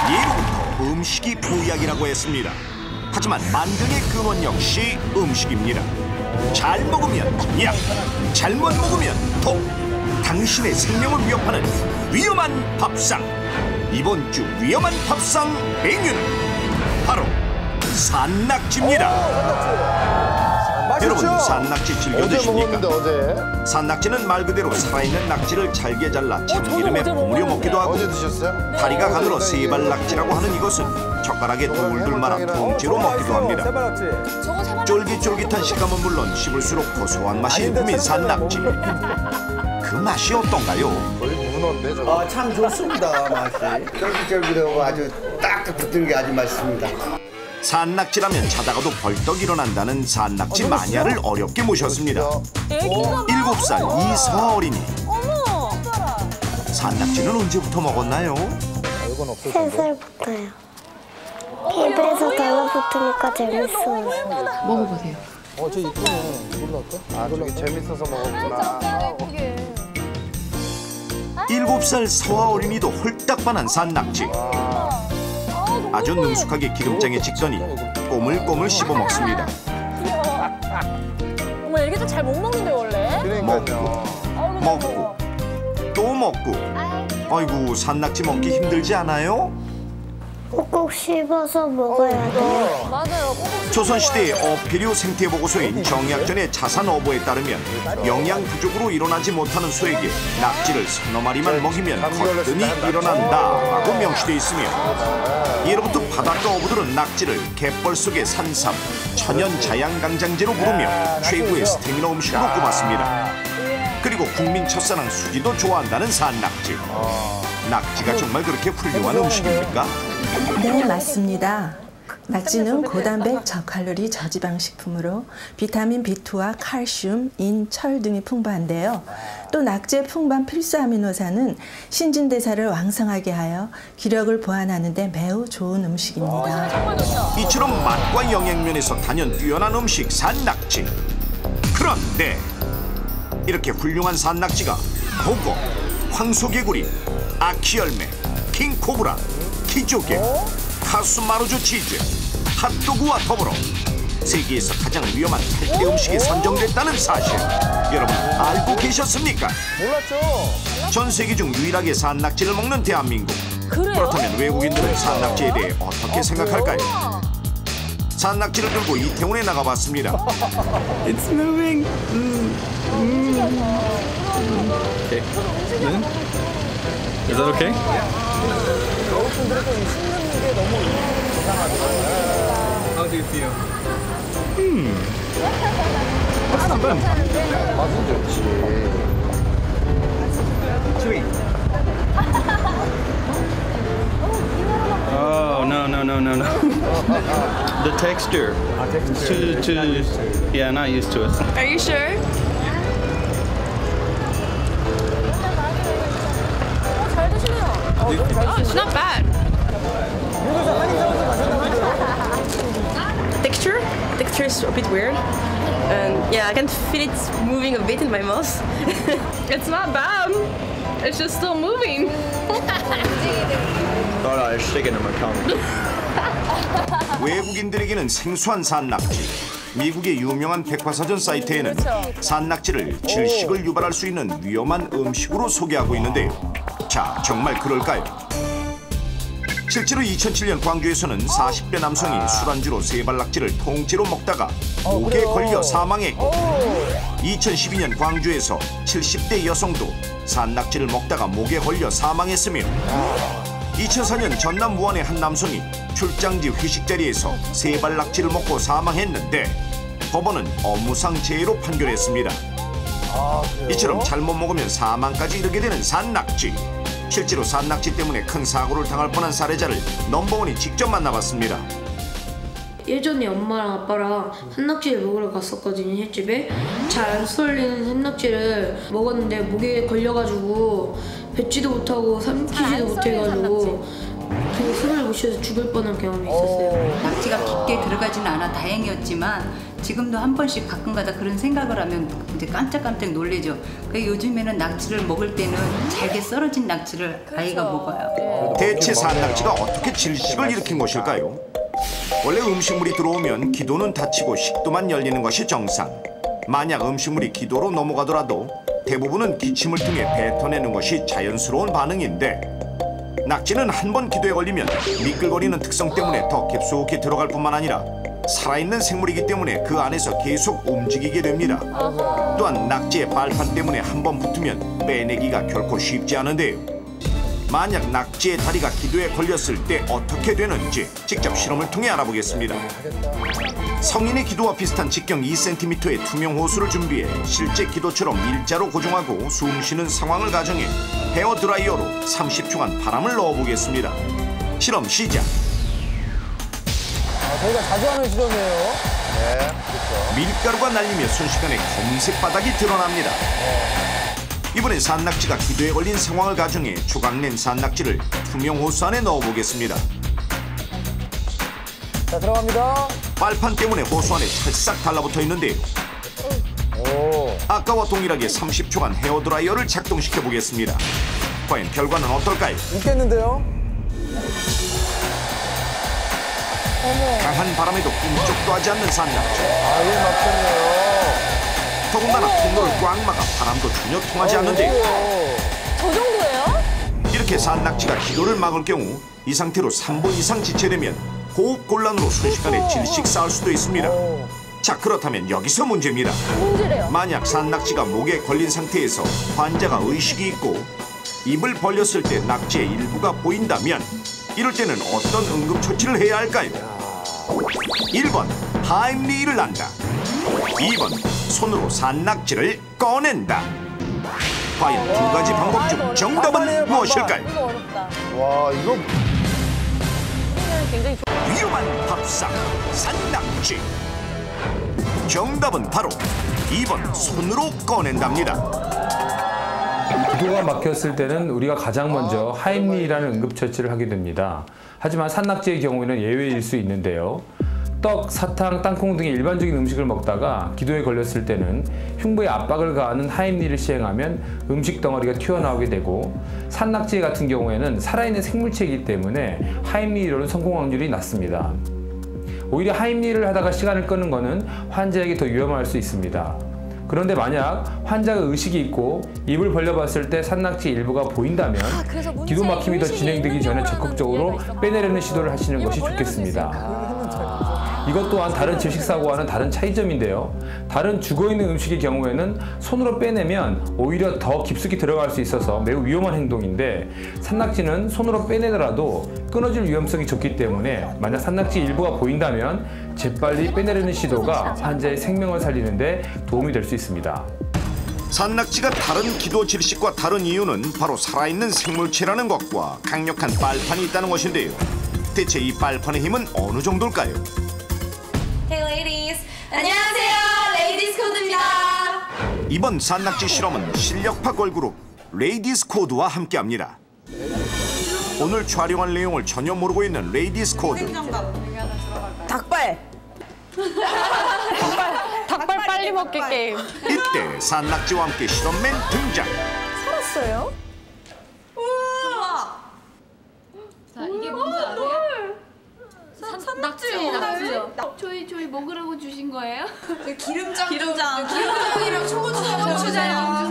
예로부터 음식이 보약이라고 했습니다. 하지만 만병의 근원 역시 음식입니다. 잘 먹으면 약, 잘못 먹으면 독. 당신의 생명을 위협하는 위험한 밥상. 이번 주 위험한 밥상 메뉴는 바로 산낙지입니다. 여러분, 산낙지 즐겨 드십니까? 산낙지는 말 그대로 살아있는 낙지를 잘게 잘라 참기름에 버무려 먹기도 하고, 다리가 가늘어 세발낙지라고 하는 이것은 젓가락에 돌돌 말아 통째로 먹기도 합니다. 쫄깃쫄깃한 식감은 물론 씹을수록 고소한 맛이 일품인 산낙지. 그 맛이 어떤가요? 거의 문어인데 저거. 참 좋습니다, 맛이. 쫄깃쫄깃하고 아주 딱딱 붙은 게 아주 맛있습니다. 산낙지라면 자다가도 벌떡 일어난다는 산낙지 마니아를 어렵게 모셨습니다. 7살 이서아 어린이. 산낙지는 언제부터 먹었나요? 3살부터요. 입에서 달라붙으니까 재밌어요. 먹어보세요. 저 이쁘네. 몰랐다. 아, 저기 재밌어서 먹었구나. 7살 서아 어린이도 홀딱 반한 산낙지. 아주 능숙하게 기름장에 찍더니 꼬물꼬물 씹어 먹습니다. 어머, 애기도 잘 못 먹는데 원래. 그러니까요. 먹고 또 먹고. 아이고, 산낙지 먹기 힘들지 않아요? 꼭꼭 씹어서 먹어야 돼요. 맞아요. 조선시대의 어패류 생태보고서인 정약전의 자산어보에 따르면 영양 부족으로 일어나지 못하는 소에게 낙지를 서너 마리만 먹이면 거뜬히 일어난다라고 명시돼 있으며, 예로부터 바닷가 어부들은 낙지를 갯벌 속의 산삼, 천연 자양강장제로 부르며 최고의 스태미너 음식으로 꼽았습니다. 그리고 국민 첫사랑 수지도 좋아한다는 산낙지. 낙지가 정말 그렇게 훌륭한 음식입니까? 네, 맞습니다. 낙지는 고단백, 저칼로리, 저지방 식품으로 비타민 B2와 칼슘, 인, 철 등이 풍부한데요. 또 낙지의 풍부한 필수 아미노산은 신진대사를 왕성하게 하여 기력을 보완하는 데 매우 좋은 음식입니다. 이처럼 맛과 영양면에서 단연 뛰어난 음식 산낙지. 그런데 이렇게 훌륭한 산낙지가 보고, 황소개구리, 아키열매, 킹코브라, 키조개, 카스마루주 치즈, 핫도그와 더불어 세계에서 가장 위험한 탈태 음식에 선정됐다는 사실, 여러분 알고 계셨습니까? 몰랐죠. 전 세계 중 유일하게 산낙지를 먹는 대한민국. 그래요? 그렇다면 외국인들은 산낙지에 대해 어떻게 생각할까요? 산낙지를 들고 이태원에 나가봤습니다. It's moving. Okay. Is that okay? How do you feel? That's not bad. 맛은 좋지. Sweet. Oh no. The texture. Yeah, not used to it. Are you sure? 잘 드시네요. Oh, it's not bad. Texture is a bit weird. And yeah, I can feel it moving a bit in my mouth. It's not bad. It's just still moving. Thought I was sticking in my tongue. 외국인들에게는 생소한 산낙지. 미국의 유명한 백과사전 사이트에는 산낙지를 질식을 유발할 수 있는 위험한 음식으로 소개하고 있는데요. 자, 정말 그럴까요? 실제로 2007년 광주에서는 40대 남성이 술안주로 세발낙지를 통째로 먹다가 목에 걸려 사망했고, 2012년 광주에서 70대 여성도 산낙지를 먹다가 목에 걸려 사망했으며, 2004년 전남 무안의 한 남성이 출장지 회식 자리에서 세발낙지를 먹고 사망했는데 법원은 업무상 재해로 판결했습니다. 이처럼 잘못 먹으면 사망까지 이르게 되는 산낙지. 실제로 산낙지 때문에 큰 사고를 당할 뻔한 사례자를 넘버원이 직접 만나봤습니다. 예전에 엄마랑 아빠랑 산낙지를 먹으러 갔었거든요, 횟집에. 잘 안 썰리는 산낙지를 먹었는데 목에 걸려가지고 뱉지도 못하고 삼키지도 못해가지고 되게 숨을 못 쉬어서 죽을 뻔한 경험이 있었어요. 낙지가 깊게 들어가지는 않아 다행이었지만 지금도 한 번씩 가끔가다 그런 생각을 하면 이제 깜짝깜짝 놀래죠. 요즘에는 낙지를 먹을 때는 잘게 썰어진 낙지를 아이가 먹어요. 대체 산낙지가 어떻게 질식을 일으킨 것일까요? 원래 음식물이 들어오면 기도는 닫히고 식도만 열리는 것이 정상. 만약 음식물이 기도로 넘어가더라도 대부분은 기침을 통해 뱉어내는 것이 자연스러운 반응인데 낙지는 한 번 기도에 걸리면 미끌거리는 특성 때문에 더 깊숙이 들어갈 뿐만 아니라 살아있는 생물이기 때문에 그 안에서 계속 움직이게 됩니다. 또한 낙지의 발판 때문에 한 번 붙으면 빼내기가 결코 쉽지 않은데요. 만약 낙지의 다리가 기도에 걸렸을 때 어떻게 되는지 직접 실험을 통해 알아보겠습니다. 성인의 기도와 비슷한 직경 2cm의 투명 호수를 준비해 실제 기도처럼 일자로 고정하고 숨쉬는 상황을 가정해 헤어드라이어로 30초간 바람을 넣어보겠습니다. 실험 시작! 저희가 자주 하는 실험이에요. 밀가루가 날리며 순식간에 검은색 바닥이 드러납니다. 이번엔 산낙지가 기도에 걸린 상황을 가정해 조각낸 산낙지를 투명 호수 안에 넣어보겠습니다. 자, 들어갑니다. 빨판 때문에 호수 안에 찰싹 달라붙어 있는데요. 아까와 동일하게 30초간 헤어드라이어를 작동시켜 보겠습니다. 과연 결과는 어떨까요? 웃겠는데요? 강한 바람에도 꿈쩍도 하지 않는 산낙지. 아예 막혔네요. 더군다나 통로를 꽉 막아 바람도 전혀 통하지 않는데요. 저 정도예요? 이렇게 산낙지가 기도를 막을 경우 이 상태로 3분 이상 지체되면 호흡곤란으로 순식간에 질식 쌓을 수도 있습니다. 자, 그렇다면 여기서 문제입니다. 문제래요. 만약 산낙지가 목에 걸린 상태에서 환자가 의식이 있고 입을 벌렸을 때 낙지의 일부가 보인다면 이럴 때는 어떤 응급처치를 해야 할까요? 1번, 하임리히를 한다. 2번, 손으로 산낙지를 꺼낸다. 과연 두 가지 방법 중 정답은 무엇일까요? 이거 어렵다. 와, 이거 굉장히 위험한 밥상, 산낙지. 정답은 바로 2번, 손으로 꺼낸답니다. 기도가 막혔을 때는 우리가 가장 먼저 하임리히라는 응급처치를 하게 됩니다. 하지만 산낙지의 경우에는 예외일 수 있는데요. 떡, 사탕, 땅콩 등의 일반적인 음식을 먹다가 기도에 걸렸을 때는 흉부에 압박을 가하는 하임리히를 시행하면 음식 덩어리가 튀어나오게 되고 산낙지 같은 경우에는 살아있는 생물체이기 때문에 하임리히로는 성공 확률이 낮습니다. 오히려 하임리히를 하다가 시간을 끄는 것은 환자에게 더 위험할 수 있습니다. 그런데 만약 환자가 의식이 있고 입을 벌려봤을 때 산낙지 일부가 보인다면 기도 막힘이 더 진행되기 전에 적극적으로 빼내려는 시도를 하시는 것이 좋겠습니다. 이것 또한 다른 질식사고와는 다른 차이점인데요. 다른 죽어있는 음식의 경우에는 손으로 빼내면 오히려 더 깊숙이 들어갈 수 있어서 매우 위험한 행동인데 산낙지는 손으로 빼내더라도 끊어질 위험성이 적기 때문에 만약 산낙지 일부가 보인다면 재빨리 빼내려는 시도가 환자의 생명을 살리는 데 도움이 될 수 있습니다. 산낙지가 다른 기도 질식과 다른 이유는 바로 살아있는 생물체라는 것과 강력한 빨판이 있다는 것인데요. 대체 이 빨판의 힘은 어느 정도일까요? Hey ladies! 안녕하세요! 레이디스 코드입니다. 이번 산낙지 실험은 실력파 걸그룹 레이디스 코드와 함께합니다. 오늘 촬영할 내용을 전혀 모르고 있는 레이디스 코드. 닭발! 닭발 빨리 먹기 게임. 이때 산낙지와 함께 실험맨 등장. 살았어요? 자, 이게 뭔지 아세요? 낙지요. 저희 먹으라고 주신 거예요? 기름장이랑 초고추장 주세요.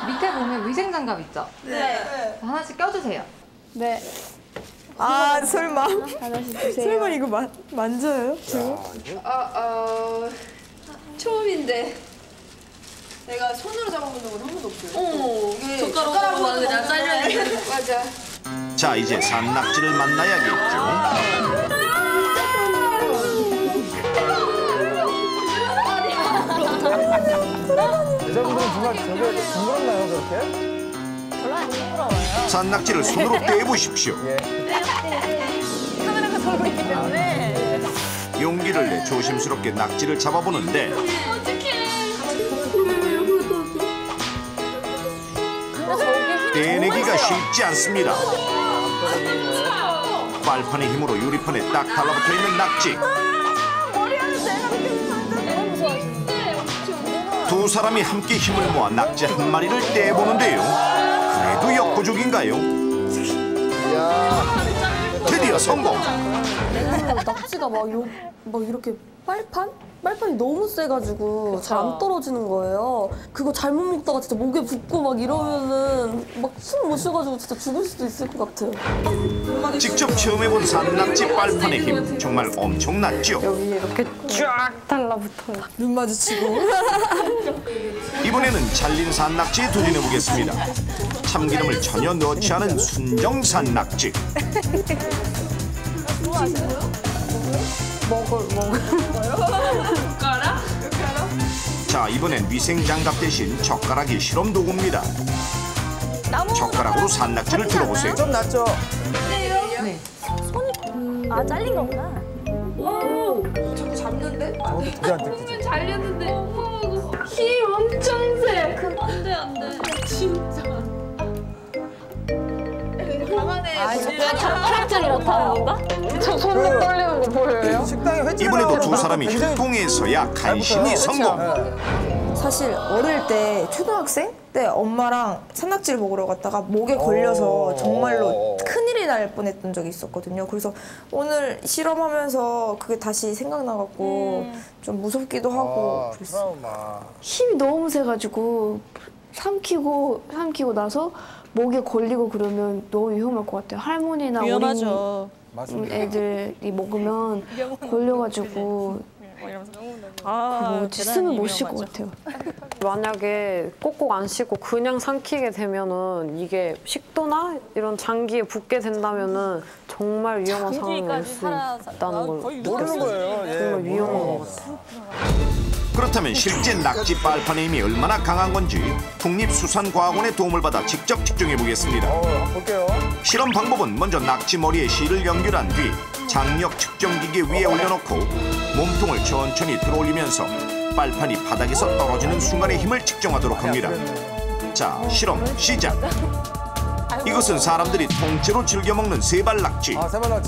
밑에 보면 위생장갑 있죠? 네. 하나씩 껴주세요. 네. 아, 설마. 설마 이거 만져요? 지금? 처음인데. 내가 손으로 잡아본 적은 한 번도 없어요. 젓가락으로 그냥 잘려야 돼. 맞아. 자, 이제 산낙지를 만나야겠죠. 여자분들은 정말 저게 징그럽나요, 그렇게? 별로 안 부끄러워요. 산낙지를 손으로 떼보십시오. 카메라가 돌고 있기 때문에. 용기를 내 조심스럽게 낙지를 잡아보는데 떼내기가 쉽지 않습니다. 빨판의 힘으로 유리판에 딱 달라붙어 있는 낙지. 두 사람이 함께 힘을 모아 낙지 한 마리를 떼보는데요. 그래도 역부족인가요? 드디어 성공! 낙지가 막 이렇게 빨판이 너무 세가지고 잘 안 떨어지는 거예요. 그거 잘못 먹다가 진짜 목에 붙고 막 이러면은 막 숨 못 쉬어가지고 진짜 죽을 수도 있을 것 같아요. 직접 체험해본 산낙지 빨판의 힘 정말 엄청났죠? 여기 이렇게 쫙 달라붙어요. 눈 마주치고. 이번에는 잘린 산낙지에 도전해보겠습니다. 참기름을 전혀 넣지 않은 순정 산낙지. 먹을. 젓가락? 자, 이번엔 위생장갑 대신 젓가락이 실험 도구입니다. 젓가락으로 산낙지를 들어보세요. 좀 낫죠? 네. 손이 잘린 거구나. 오, 자꾸 잡는데? 저도 되게 안 뜯기죠. 잘렸는데 힘 엄청 세. 안돼. 진짜. 혈압증이 나타나는 건가? 저 손이 떨리는 거 보여요? 식당에 횟집 이번에도 두 사람이 협동해서야 간신히 성공. 사실 어릴 때 초등학생 때 엄마랑 산낙지를 먹으러 갔다가 목에 걸려서 정말로 큰일이 날 뻔했던 적이 있었거든요. 그래서 오늘 실험하면서 그게 다시 생각나갖고 좀 무섭기도 하고 그랬어요. 힘이 너무 세가지고 삼키고 나서 목에 걸리고 그러면 너무 위험할 것 같아요. 할머니나 위험하죠. 어린 애들이 먹으면 걸려가지고 숨을 못 쉴 것 같아요. 만약에 꼭꼭 안 씻고 그냥 삼키게 되면은 이게 식도나 이런 장기에 붙게 된다면은 정말 위험한 상황이 올 수 있다는 걸 모르는 거예요. 정말 위험한 것 같아요. 그렇다면 실제 낙지 빨판의 힘이 얼마나 강한 건지 국립수산과학원의 도움을 받아 직접 측정해보겠습니다. 볼게요. 실험 방법은 먼저 낙지 머리에 실을 연결한 뒤 장력 측정기계 위에 올려놓고 몸통을 천천히 들어올리면서 빨판이 바닥에서 떨어지는 순간의 힘을 측정하도록 합니다. 자, 실험 시작! 이것은 사람들이 통째로 즐겨 먹는 세발낙지.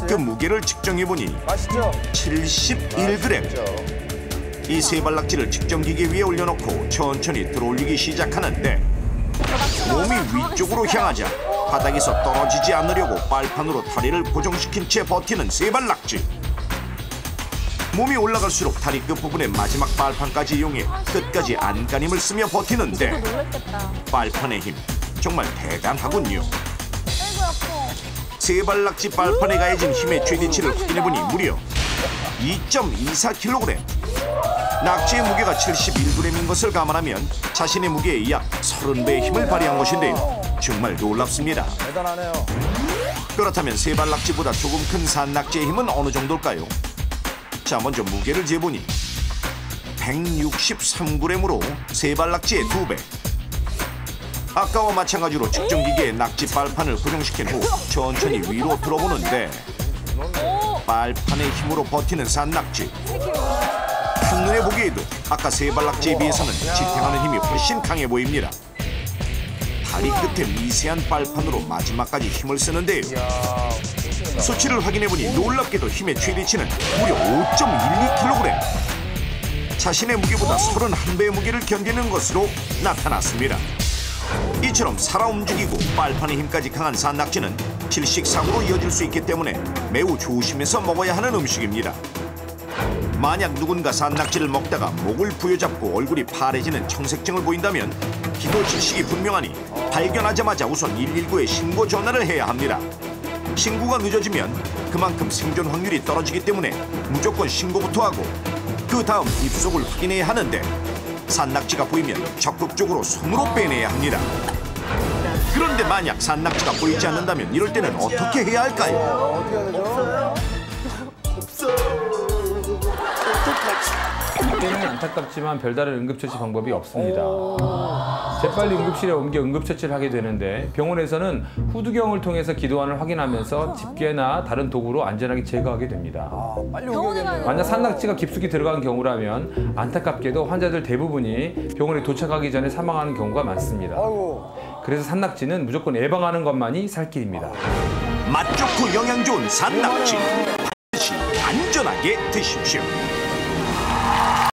그 무게를 측정해보니 71g. 이 세발낙지를 측정기계 위에 올려놓고 천천히 들어올리기 시작하는데 몸이 위쪽으로 향하자 바닥에서 떨어지지 않으려고 빨판으로 다리를 고정시킨 채 버티는 세발낙지. 몸이 올라갈수록 다리 끝부분의 마지막 빨판까지 이용해 끝까지 안간힘을 쓰며 버티는데 빨판의 힘 정말 대단하군요. 세발낙지 빨판에 가해진 힘의 최대치를 확인해보니 무려 2.24kg. 낙지의 무게가 71g인 것을 감안하면 자신의 무게의 약 30배의 힘을 발휘한 것인데요. 정말 놀랍습니다. 대단하네요. 그렇다면 세발낙지보다 조금 큰 산낙지의 힘은 어느 정도일까요? 자, 먼저 무게를 재보니 163g으로 세발낙지의 2배. 아까와 마찬가지로 측정기계에 낙지 빨판을 고정시킨 후 천천히 위로 들어보는데 빨판의 힘으로 버티는 산낙지. 한눈에 보기에도 아까 세발낙지에 비해서는 지탱하는 힘이 훨씬 강해 보입니다. 다리 끝에 미세한 빨판으로 마지막까지 힘을 쓰는데요. 수치를 확인해보니 놀랍게도 힘의 최대치는 무려 5.12kg. 자신의 무게보다 31배의 무게를 견디는 것으로 나타났습니다. 이처럼 살아 움직이고 빨판의 힘까지 강한 산낙지는 질식사고로 이어질 수 있기 때문에 매우 조심해서 먹어야 하는 음식입니다. 만약 누군가 산낙지를 먹다가 목을 부여잡고 얼굴이 파래지는 청색증을 보인다면 기도 질식이 분명하니 발견하자마자 우선 119에 신고 전화를 해야 합니다. 신고가 늦어지면 그만큼 생존 확률이 떨어지기 때문에 무조건 신고부터 하고 그 다음 입속을 확인해야 하는데 산낙지가 보이면 적극적으로 손으로 빼내야 합니다. 그런데 만약 산낙지가 보이지 않는다면 이럴 때는 어떻게 해야 할까요? 이때는 안타깝지만 별다른 응급처치 방법이 없습니다. 재빨리 응급실에 옮겨 응급처치를 하게 되는데 병원에서는 후두경을 통해서 기도안을 확인하면서 집게나 다른 도구로 안전하게 제거하게 됩니다. 만약 산낙지가 깊숙이 들어간 경우라면 안타깝게도 환자들 대부분이 병원에 도착하기 전에 사망하는 경우가 많습니다. 그래서 산낙지는 무조건 예방하는 것만이 살 길입니다. 맛 좋고 영양 좋은 산낙지 반드시 안전하게 드십시오. 네.